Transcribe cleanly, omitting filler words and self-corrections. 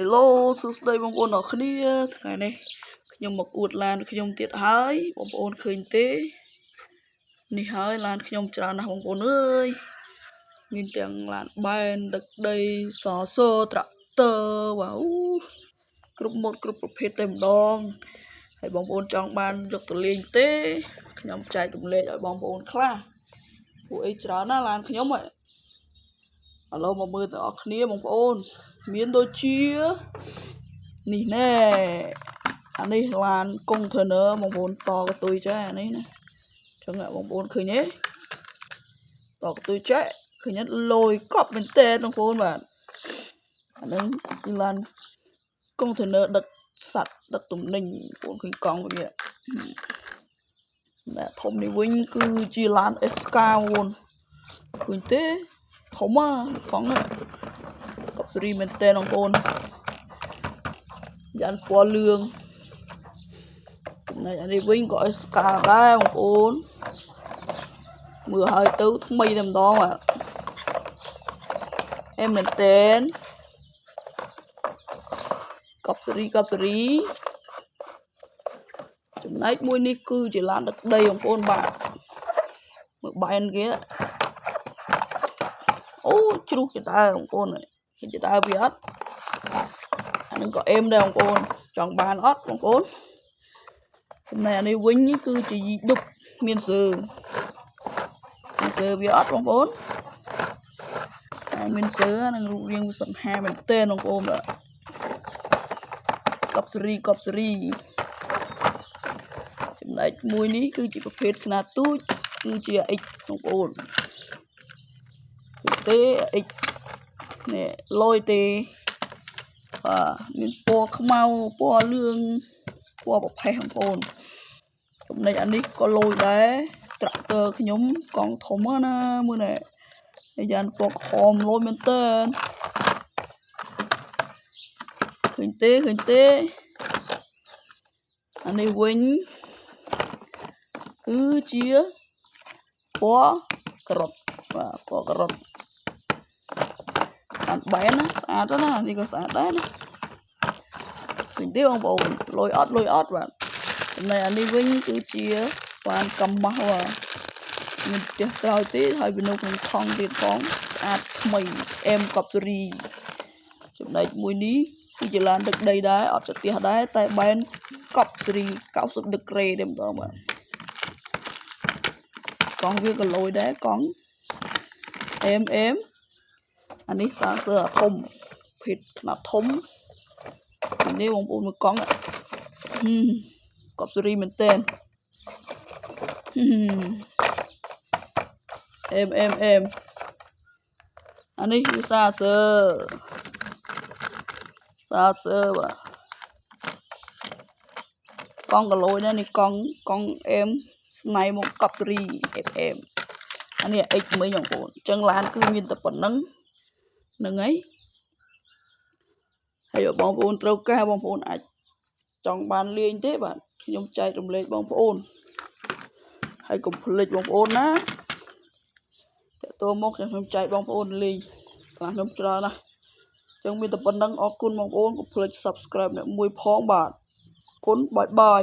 Hello សួស្តីបងប្អូនអរគ្នាថ្ងៃនេះខ្ញុំមកអួតឡានខ្ញុំទៀតហើយបងប្អូនឃើញទេនេះហើយឡានខ្ញុំច្រើនណាស់បងប្អូនអើយមានទាំងឡានបែនដឹកដីសសត្រាក់ទ័រវ៉ាវគ្រប់ម៉ូតគ្រប់ប្រភេទតែម្ដងហើយបងប្អូនចង់បានយកទៅលេងទេខ្ញុំចែករំលែកឲ្យបងប្អូនខ្លះពួកអីច្រើនណាស់ឡានខ្ញុំឥឡូវមកមើលទាំងអស់គ្នាបងប្អូនមានដូចជានេះណែអានេះឡានកុងថឺន័របងប្អូនតកតុយចេះអានេះណាចឹងបងប្អូនឃើញទេតកតុយចេះឃើញលយកប់មែនតើបងប្អូនបាទអាហ្នឹងគឺឡានកុងថឺន័រដឹកសត្វដឹកទំនិញបងប្អូនឃើញកង់វាតែធំនេះវិញគឺជាឡានអេសកាបងប្អូនឃើញទេធំណាកង់ហ្នឹងកប់ស៊េរីមែនតើបងប្អូនយ៉ាងពណ៌លឿងចំណែកអានេះវិញក៏អេសកាដែរបងប្អូនមើលឲ្យទៅថ្មីតែម្ដងបាទអេមែនតើកប់ស៊េរីចំណែកមួយនេះគឺជាឡានដឹកដីបងប្អូនបាទមើលបែនគេអូជ្រុះចដើបងប្អូនឃើញចដើវាអត់អានឹងក៏អេមដែរបងប្អូនចង់បានអត់បងប្អូនចំណែកអានេះវិញគឺជាយីឌុបមានសើវាអត់បងប្អូនមានសើនឹងរូបរាងវាសង្ហាមែនតើបងប្អូនបាទកប់ស៊េរីចំណែកមួយនេះគឺជាប្រភេទខ្នាតទូចគឺជា X បងប្អូនទេ X នេះលយទេបាទមានពណ៌ខ្មៅពណ៌លឿងពណ៌ប្រផេះបងប្អូនចំណែកអានេះក៏លយដែរត្រាក់ទ័រខ្ញុំកង់ធំណាមើលនេះយ៉ាងពណ៌ក្រហមលយមែនតើឃើញទេអានេះវិញគឺជាពណ៌ក្រត់បាទពណ៌ក្រត់អានបែនណាស្អាតណានេះក៏ស្អាតដែរណាឃើញទេបងប្អូនលយអត់បាទចំណែកអានេះវិញគឺជាបានកំម៉ាស់បាទមានផ្ទះក្រោយទេហើយវានៅក្នុងថង់ទៀតផងស្អាតថ្មីអេមកប់ស៊េរីចំណែកមួយនេះគឺជាឡានដឹកដីដែរអត់ចទះដែរតែបែនកប់ស៊េរី90ដឺក្រេតែម្ដងបាទកង់វាក៏លយដែរកង់អេមអានេះសាសើធំភេទខ្នាតធំនេះបងប្អូនមើលកង់កប់ស៊េរីមែនតើអេមអានេះគឺសាសើបាទកង់ក៏លយដែរនេះកង់អេមស្នៃមកកប់ស៊េរីអេមអានេះ X មិញបងប្អូនអញ្ចឹងឡានគឺមានតែប៉ុណ្្នឹងហ្នឹងហើយបងប្អូនត្រូវការបងប្អូនអាចចង់បានលេងទេបាទខ្ញុំចែករំលែកបងប្អូនហើយកុំភ្លេចបងប្អូនណាតើតើមកខ្ញុំចែកបងប្អូនលេងខ្លះខ្ញុំច្រើនណាស់អញ្ចឹងមានតែប៉ុណ្្នឹងអរគុណបងប្អូនកុំភ្លេច Subscribe អ្នកមួយផងបាទអរគុណបាយ